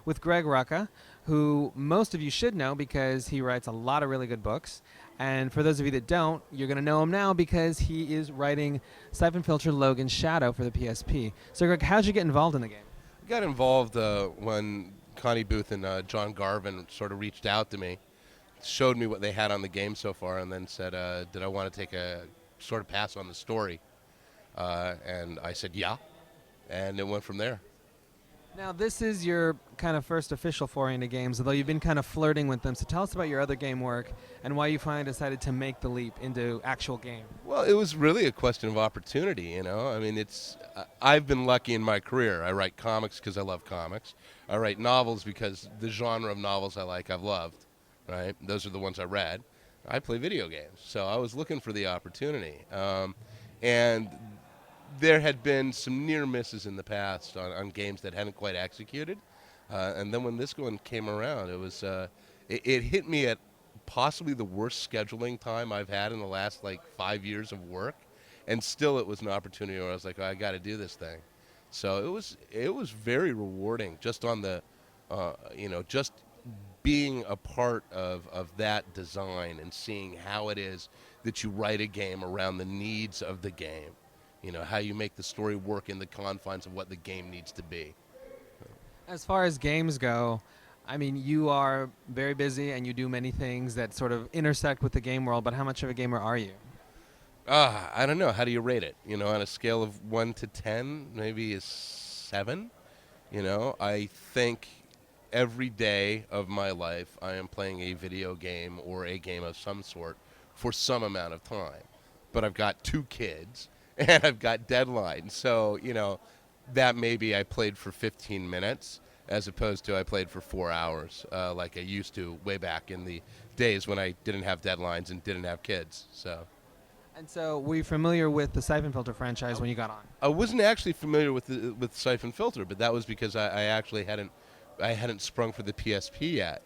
with Greg Rucka, who most of you should know because he writes a lot of really good books. And for those of you that don't, you're going to know him now because he is writing Syphon Filter Logan's Shadow for the PSP. So, Greg, how'd you get involved in the game? I got involved when Connie Booth and John Garvin sort of reached out to me, showed me what they had on the game so far, and then said, did I want to take a sort of pass on the story? And I said, yeah, and it went from there. Now, this is your kind of first official foray into games, although you've been kind of flirting with them. So tell us about your other game work and why you finally decided to make the leap into actual game. Well, it was really a question of opportunity, you know. I mean, I've been lucky in my career. I write comics because I love comics. I write novels because the genre of novels I like, I've loved, right? Those are the ones I read. I play video games, so I was looking for the opportunity. And there had been some near misses in the past on games that hadn't quite executed. And then when this one came around, it hit me at possibly the worst scheduling time I've had in the last, 5 years of work. And still it was an opportunity where I was like, oh, I got to do this thing. So it was very rewarding just on the, just being a part of that design and seeing how it is that you write a game around the needs of the game. You know, how you make the story work in the confines of what the game needs to be. As far as games go, I mean, you are very busy and you do many things that sort of intersect with the game world, but how much of a gamer are you? I don't know. How do you rate it? You know, on a scale of 1 to 10, maybe a 7. You know, I think every day of my life I am playing a video game or a game of some sort for some amount of time. But I've got 2 kids. And I've got deadlines. So, you know, that maybe I played for 15 minutes as opposed to I played for 4 hours like I used to way back in the days when I didn't have deadlines and didn't have kids. And so were you familiar with the Syphon Filter franchise when you got on? I wasn't actually familiar with Syphon Filter, but that was because I actually hadn't sprung for the PSP yet.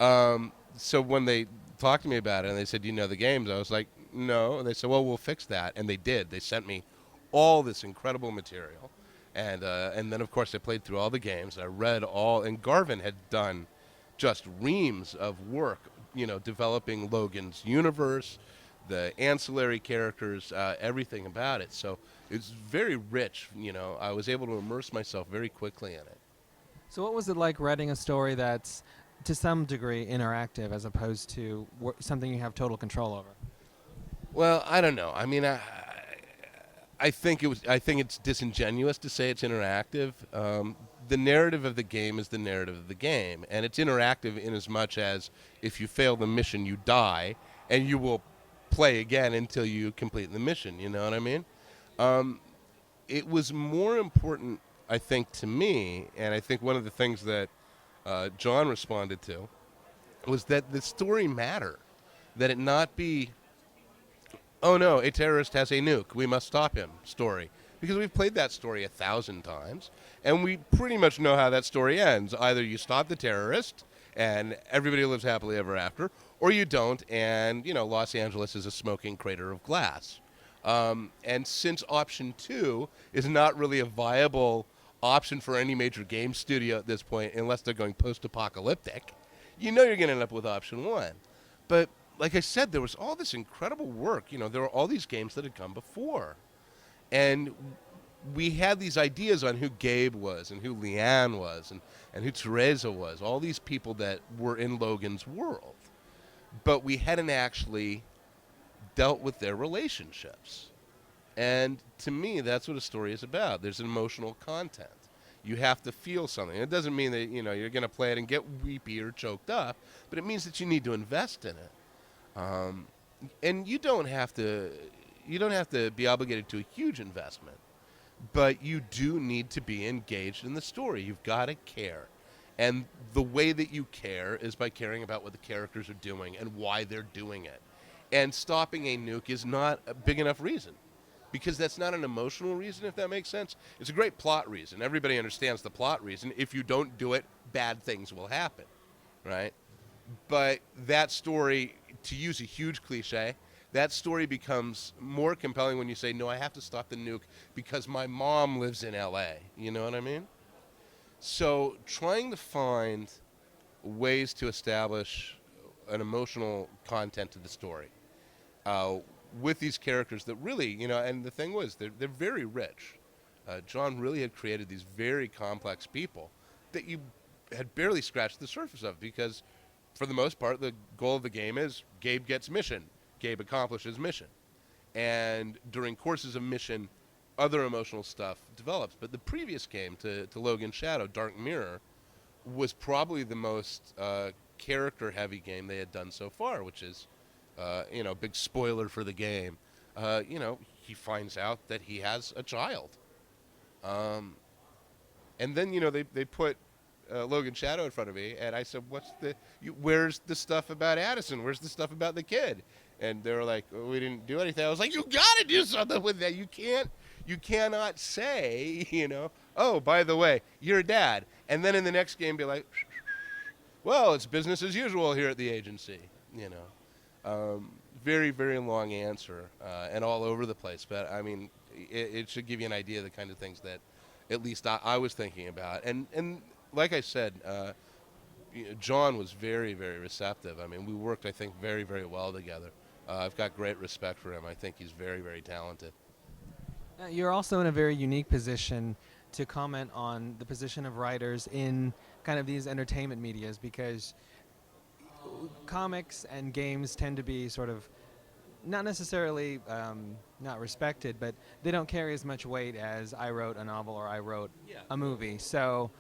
So when they talked to me about it and they said, you know the games, I was like, no. And they said, well, we'll fix that. And they did. They sent me all this incredible material. And then, of course, I played through all the games. I read all. And Garvin had done just reams of work, you know, developing Logan's universe, the ancillary characters, everything about it. So it's very rich. You know, I was able to immerse myself very quickly in it. So what was it like writing a story that's to some degree interactive as opposed to something you have total control over? Well, I don't know. I mean, I think it's disingenuous to say it's interactive. The narrative of the game is the narrative of the game, and it's interactive in as much as if you fail the mission, you die, and you will play again until you complete the mission. You know what I mean? It was more important, I think, to me, and I think one of the things that John responded to was that the story matter, that it not be, oh no, a terrorist has a nuke, we must stop him story. Because we've played that story 1,000 times, and we pretty much know how that story ends. Either you stop the terrorist, and everybody lives happily ever after, or you don't, and, you know, Los Angeles is a smoking crater of glass. And since option 2 is not really a viable option for any major game studio at this point, unless they're going post-apocalyptic, you know you're going to end up with option 1. But like I said, there was all this incredible work. You know, there were all these games that had come before. And we had these ideas on who Gabe was and who Leanne was and who Teresa was, all these people that were in Logan's world. But we hadn't actually dealt with their relationships. And to me, that's what a story is about. There's emotional content. You have to feel something. It doesn't mean that, you know, you're going to play it and get weepy or choked up, but it means that you need to invest in it. And you don't have to be obligated to a huge investment, but you do need to be engaged in the story. You've got to care. And the way that you care is by caring about what the characters are doing and why they're doing it. And stopping a nuke is not a big enough reason, because that's not an emotional reason, if that makes sense. It's a great plot reason. Everybody understands the plot reason. If you don't do it, bad things will happen, right? But that story, to use a huge cliche, that story becomes more compelling when you say, no, I have to stop the nuke because my mom lives in L.A. You know what I mean? So trying to find ways to establish an emotional content to the story uh, with these characters that really, and the thing was, they're very rich. John really had created these very complex people that you had barely scratched the surface of because, for the most part, the goal of the game is Gabe gets mission. Gabe accomplishes mission. And during courses of mission, other emotional stuff develops. But the previous game to Logan Shadow, Dark Mirror, was probably the most character-heavy game they had done so far, which is, big spoiler for the game. He finds out that he has a child. And then, they put Logan Shadow in front of me, and I said, where's the stuff about Addison? Where's the stuff about the kid? And they were like, we didn't do anything. I was like, you gotta do something with that. You cannot say, oh, by the way, you're a dad. And then in the next game be like, well, it's business as usual here at the agency, Very, very long answer and all over the place. But, I mean, it should give you an idea of the kind of things that at least I was thinking about. And like I said, John was very, very receptive. I mean, we worked, I think, very, very well together. I've got great respect for him. I think he's very, very talented. You're also in a very unique position to comment on the position of writers in kind of these entertainment medias, because comics and games tend to be sort of not necessarily not respected, but they don't carry as much weight as I wrote a novel or I wrote a movie. So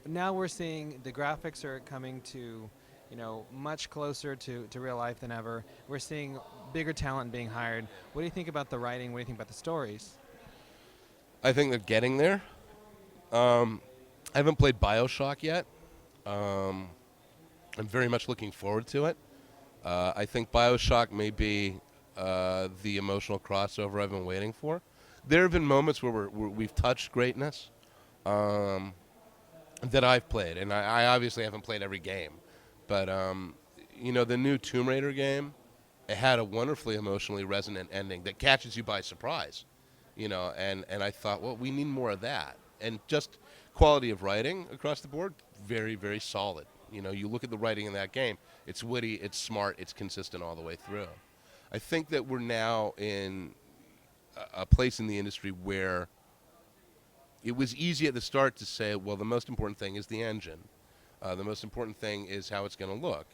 now we're seeing the graphics are coming to, much closer to real life than ever. We're seeing bigger talent being hired. What do you think about the writing? What do you think about the stories? I think they're getting there. I haven't played BioShock yet. I'm very much looking forward to it. I think BioShock may be the emotional crossover I've been waiting for. There have been moments where we've touched greatness that I've played, and I obviously haven't played every game. But, the new Tomb Raider game, it had a wonderfully emotionally resonant ending that catches you by surprise. And I thought, well, we need more of that. And just quality of writing across the board, very, very solid. You look at the writing in that game, it's witty, it's smart, it's consistent all the way through. I think that we're now in a place in the industry where it was easy at the start to say, well, the most important thing is the engine. The most important thing is how it's going to look.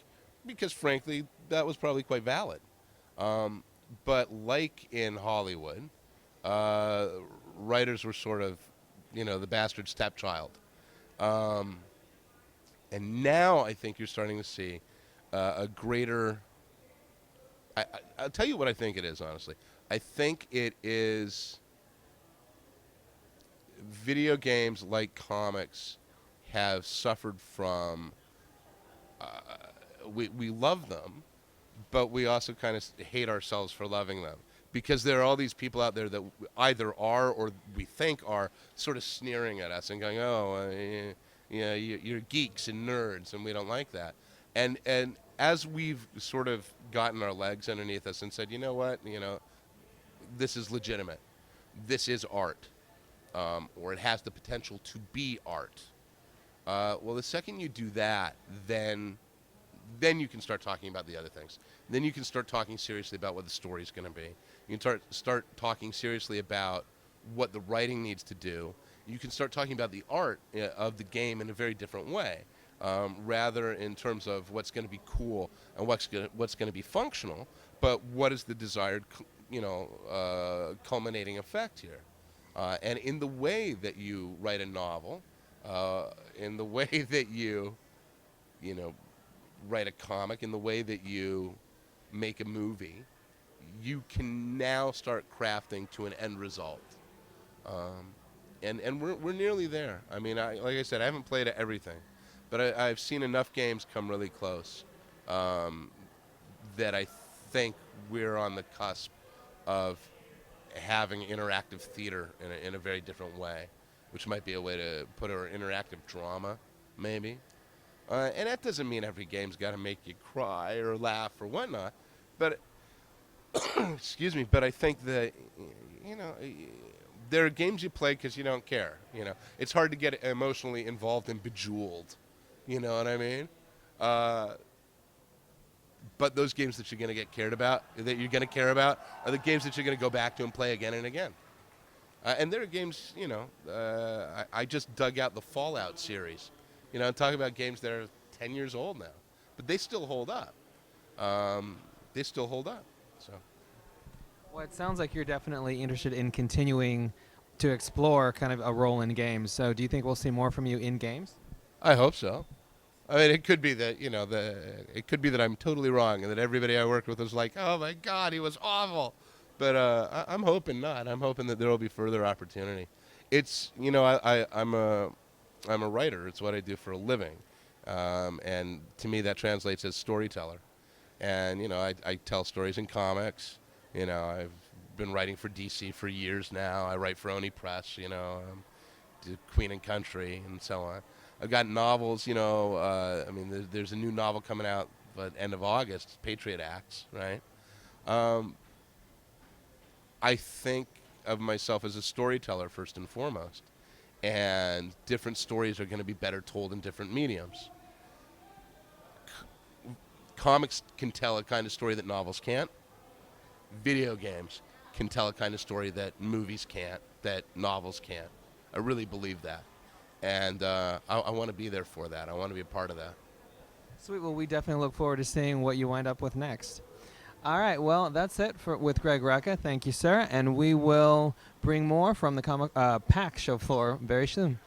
Because, frankly, that was probably quite valid. But like in Hollywood, writers were sort of, the bastard stepchild. And now I think you're starting to see a greater... I'll tell you what I think it is, honestly. I think it is video games like comics have suffered from... we love them, but we also kind of hate ourselves for loving them. Because there are all these people out there that either are or we think are sort of sneering at us and going, you're geeks and nerds, and we don't like that. And as we've sort of gotten our legs underneath us and said, you know what, this is legitimate. This is art. Or it has the potential to be art. Well, the second you do that, then you can start talking about the other things. Then you can start talking seriously about what the story's going to be. You can start talking seriously about what the writing needs to do. You can start talking about the art of the game in a very different way, rather in terms of what's going to be cool and what's going to be functional, but what is the desired, culminating effect here. And in the way that you write a novel, in the way that you write a comic, in the way that you make a movie, you can now start crafting to an end result. And we're nearly there. I mean, like I said, I haven't played everything, but I've seen enough games come really close that I think we're on the cusp of having interactive theater in a very different way, which might be a way to put it, or interactive drama, maybe. And that doesn't mean every game's got to make you cry or laugh or whatnot, but excuse me. But I think that there are games you play because you don't care. It's hard to get emotionally involved in Bejeweled. You know what I mean? But those games that you're going to care about, are the games that you're going to go back to and play again and again. And there are games, I just dug out the Fallout series. Talk about games that are 10 years old now, but they still hold up. So. Well, it sounds like you're definitely interested in continuing to explore kind of a role in games. So do you think we'll see more from you in games? I hope so. I mean, it could be that it could be that I'm totally wrong, and that everybody I worked with was like, "Oh my God, he was awful." But I'm hoping not. I'm hoping that there will be further opportunity. It's I'm a writer. It's what I do for a living, and to me that translates as storyteller. And I tell stories in comics. I've been writing for DC for years now. I write for Oni Press. Do Queen and Country and so on. I've got novels, there's a new novel coming out at the end of August, Patriot Acts, right? I think of myself as a storyteller first and foremost, and different stories are going to be better told in different mediums. Comics can tell a kind of story that novels can't. Video games can tell a kind of story that movies can't, that novels can't. I really believe that. And I want to be there for that. I want to be a part of that. Sweet. Well, we definitely look forward to seeing what you wind up with next. All right. Well, that's it with Greg Rucka. Thank you, sir. And we will bring more from the comic pack show floor very soon.